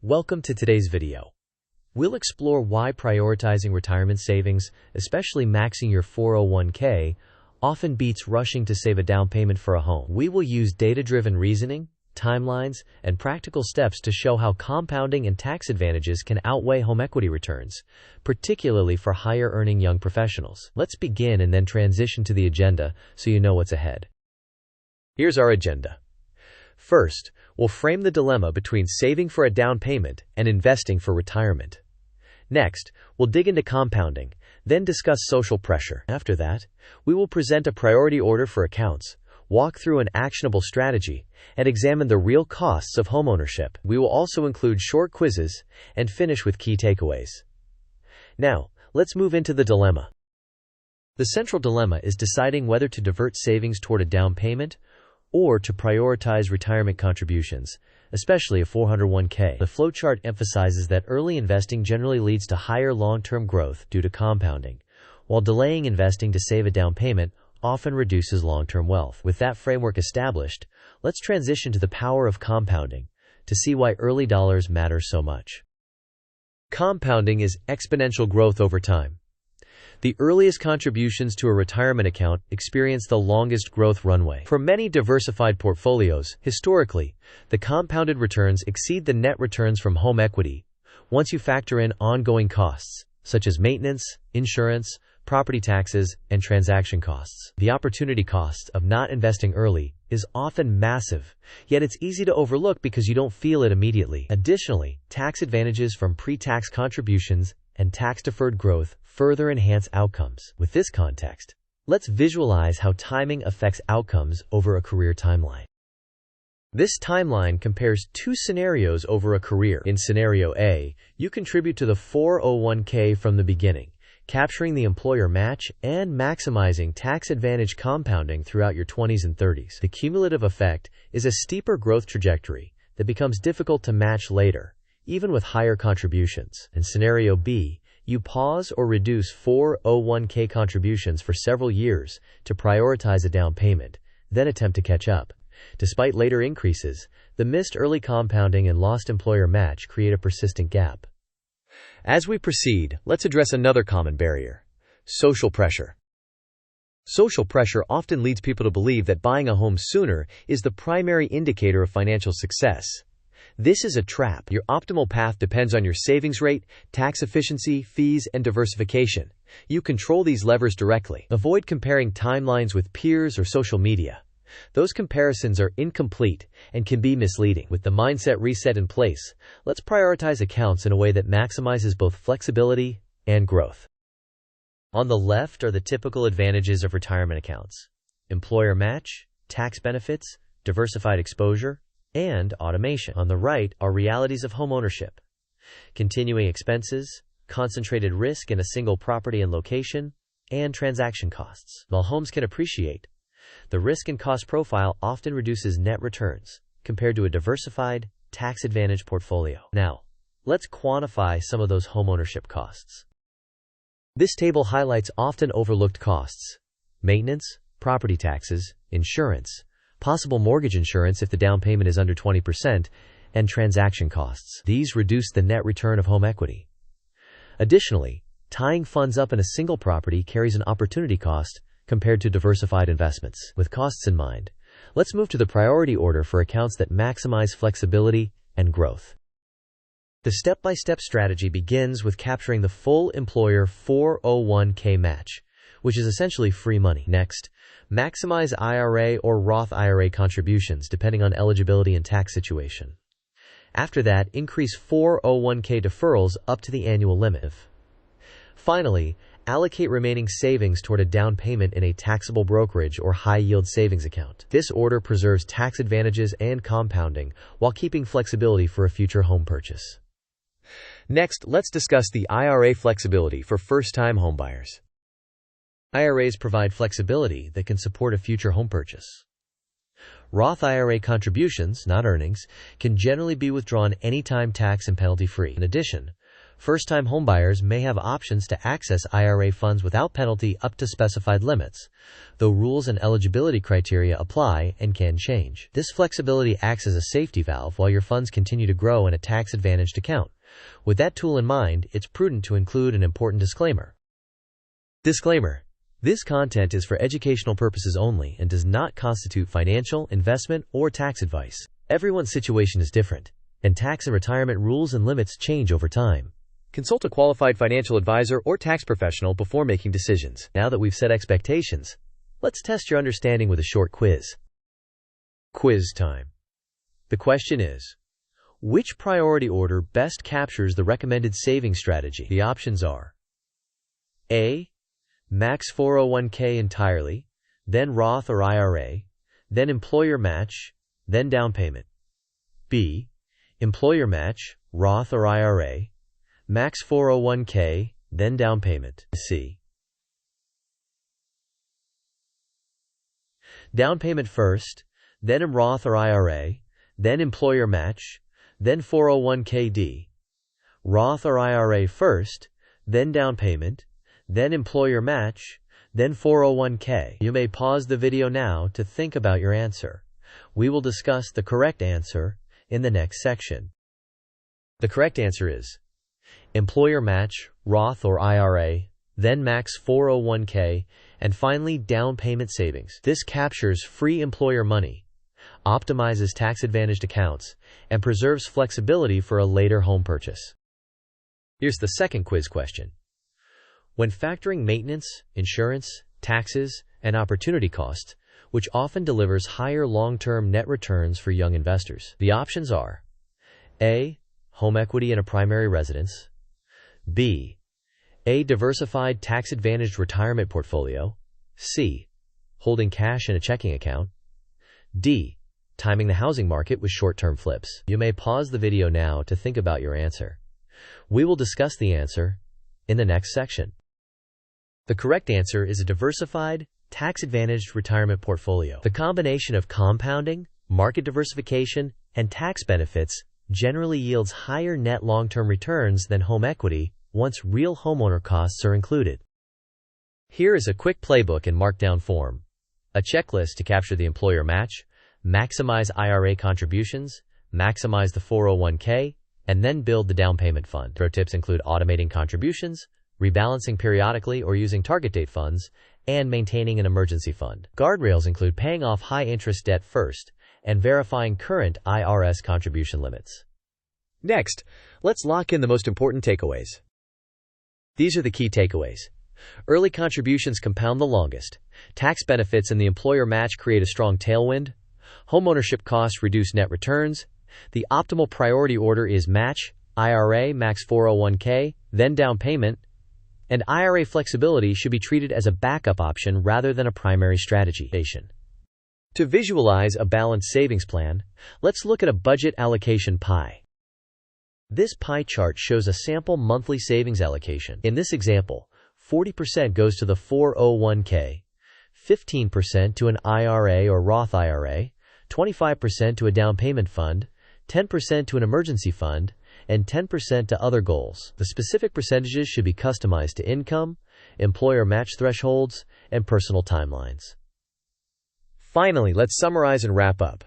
Welcome to today's video. We'll explore why prioritizing retirement savings, especially maxing your 401k, often beats rushing to save a down payment for a home. We will use data-driven reasoning, timelines, and practical steps to show how compounding and tax advantages can outweigh home equity returns, particularly for higher-earning young professionals. Let's begin and then transition to the agenda so you know what's ahead. Here's our agenda. First, we'll frame the dilemma between saving for a down payment and investing for retirement. Next, we'll dig into compounding, then discuss social pressure. After that, we will present a priority order for accounts, walk through an actionable strategy, and examine the real costs of homeownership. We will also include short quizzes and finish with key takeaways. Now, let's move into the dilemma. The central dilemma is deciding whether to divert savings toward a down payment or to prioritize retirement contributions, especially a 401k. The flowchart emphasizes that early investing generally leads to higher long-term growth due to compounding, while delaying investing to save a down payment often reduces long-term wealth. With that framework established, let's transition to the power of compounding to see why early dollars matter so much. Compounding is exponential growth over time. The earliest contributions to a retirement account experience the longest growth runway. For many diversified portfolios, historically, the compounded returns exceed the net returns from home equity once you factor in ongoing costs, such as maintenance, insurance, property taxes, and transaction costs. The opportunity cost of not investing early is often massive, yet it's easy to overlook because you don't feel it immediately. Additionally, tax advantages from pre-tax contributions and tax-deferred growth further enhance outcomes. With this context, let's visualize how timing affects outcomes over a career timeline. This timeline compares two scenarios over a career. In scenario A, you contribute to the 401k from the beginning, capturing the employer match and maximizing tax advantage compounding throughout your 20s and 30s. The cumulative effect is a steeper growth trajectory that becomes difficult to match later, even with higher contributions. In scenario B, you pause or reduce 401k contributions for several years to prioritize a down payment, then attempt to catch up. Despite later increases, the missed early compounding and lost employer match create a persistent gap. As we proceed, let's address another common barrier: social pressure. Social pressure often leads people to believe that buying a home sooner is the primary indicator of financial success. This is a trap. Your optimal path depends on your savings rate, tax efficiency, fees, and diversification. You control these levers directly. Avoid comparing timelines with peers or social media. Those comparisons are incomplete and can be misleading. With the mindset reset in place, let's prioritize accounts in a way that maximizes both flexibility and growth. On the left are the typical advantages of retirement accounts: employer match, tax benefits, diversified exposure, and automation. On the right are realities of homeownership: continuing expenses, concentrated risk in a single property and location, and transaction costs. While homes can appreciate, the risk and cost profile often reduces net returns compared to a diversified, tax-advantaged portfolio. Now, let's quantify some of those homeownership costs. This table highlights often overlooked costs: maintenance, property taxes, insurance, possible mortgage insurance if the down payment is under 20%, and transaction costs. These reduce the net return of home equity. Additionally, tying funds up in a single property carries an opportunity cost compared to diversified investments. With costs in mind, let's move to the priority order for accounts that maximize flexibility and growth. The step-by-step strategy begins with capturing the full employer 401k match, which is essentially free money. Next, maximize IRA or Roth IRA contributions depending on eligibility and tax situation. After that, increase 401k deferrals up to the annual limit. Finally, allocate remaining savings toward a down payment in a taxable brokerage or high-yield savings account. This order preserves tax advantages and compounding while keeping flexibility for a future home purchase. Next, let's discuss the IRA flexibility for first-time homebuyers. IRAs provide flexibility that can support a future home purchase. Roth IRA contributions, not earnings, can generally be withdrawn anytime tax and penalty-free. In addition, First-time homebuyers may have options to access IRA funds without penalty up to specified limits, though rules and eligibility criteria apply and can change. This flexibility acts as a safety valve while your funds continue to grow in a tax-advantaged account. With that tool in mind, it's prudent to include an important disclaimer. Disclaimer: this content is for educational purposes only and does not constitute financial, investment, or tax advice. Everyone's situation is different, and tax and retirement rules and limits change over time. Consult a qualified financial advisor or tax professional before making decisions. Now that we've set expectations, let's test your understanding with a short quiz. Quiz time. The question is, which priority order best captures the recommended saving strategy? The options are A. Max 401k entirely, then Roth or IRA, then employer match, then down payment. B. Employer match, Roth or IRA, max 401k, then down payment. C. Down payment first, then Roth or IRA, then employer match, then 401k. D. Roth or IRA first, then down payment, then employer match, then 401k. You may pause the video now to think about your answer. We will discuss the correct answer in the next section. The correct answer is employer match, Roth or IRA, then max 401k, and finally down payment savings. This captures free employer money, optimizes tax-advantaged accounts, and preserves flexibility for a later home purchase. Here's the second quiz question. When factoring maintenance, insurance, taxes, and opportunity costs, which often delivers higher long-term net returns for young investors, the options are A. Home equity in a primary residence, B. A diversified tax-advantaged retirement portfolio, C. Holding cash in a checking account, D. Timing the housing market with short-term flips. You may pause the video now to think about your answer. We will discuss the answer in the next section. The correct answer is a diversified, tax-advantaged retirement portfolio. The combination of compounding, market diversification, and tax benefits generally yields higher net long-term returns than home equity once real homeowner costs are included. Here is a quick playbook in Markdown form. A checklist to capture the employer match, maximize IRA contributions, maximize the 401k, and then build the down payment fund. Pro tips include automating contributions, rebalancing periodically or using target date funds, and maintaining an emergency fund. Guardrails include paying off high-interest debt first and verifying current IRS contribution limits. Next, let's lock in the most important takeaways. These are the key takeaways. Early contributions compound the longest. Tax benefits and the employer match create a strong tailwind. Homeownership costs reduce net returns. The optimal priority order is match, IRA, max 401k, then down payment. And IRA flexibility should be treated as a backup option rather than a primary strategy. To visualize a balanced savings plan, let's look at a budget allocation pie. This pie chart shows a sample monthly savings allocation. In this example, 40% goes to the 401k, 15% to an IRA or Roth IRA, 25% to a down payment fund, 10% to an emergency fund, and 10% to other goals. The specific percentages should be customized to income, employer match thresholds, and personal timelines. Finally, let's summarize and wrap up.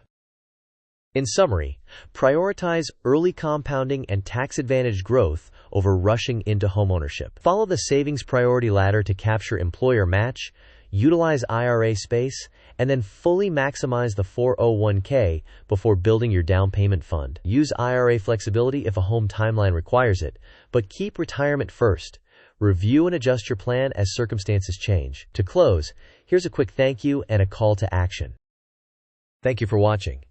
In summary, prioritize early compounding and tax-advantaged growth over rushing into homeownership. Follow the savings priority ladder to capture employer match, utilize IRA space, and then fully maximize the 401k before building your down payment fund. Use IRA flexibility if a home timeline requires it, but keep retirement first. Review and adjust your plan as circumstances change. To close, here's a quick thank you and a call to action. Thank you for watching.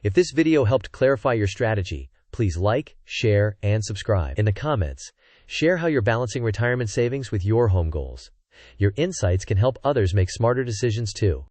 If this video helped clarify your strategy, please like, share, and subscribe. In the comments, share how you're balancing retirement savings with your home goals. Your insights can help others make smarter decisions too.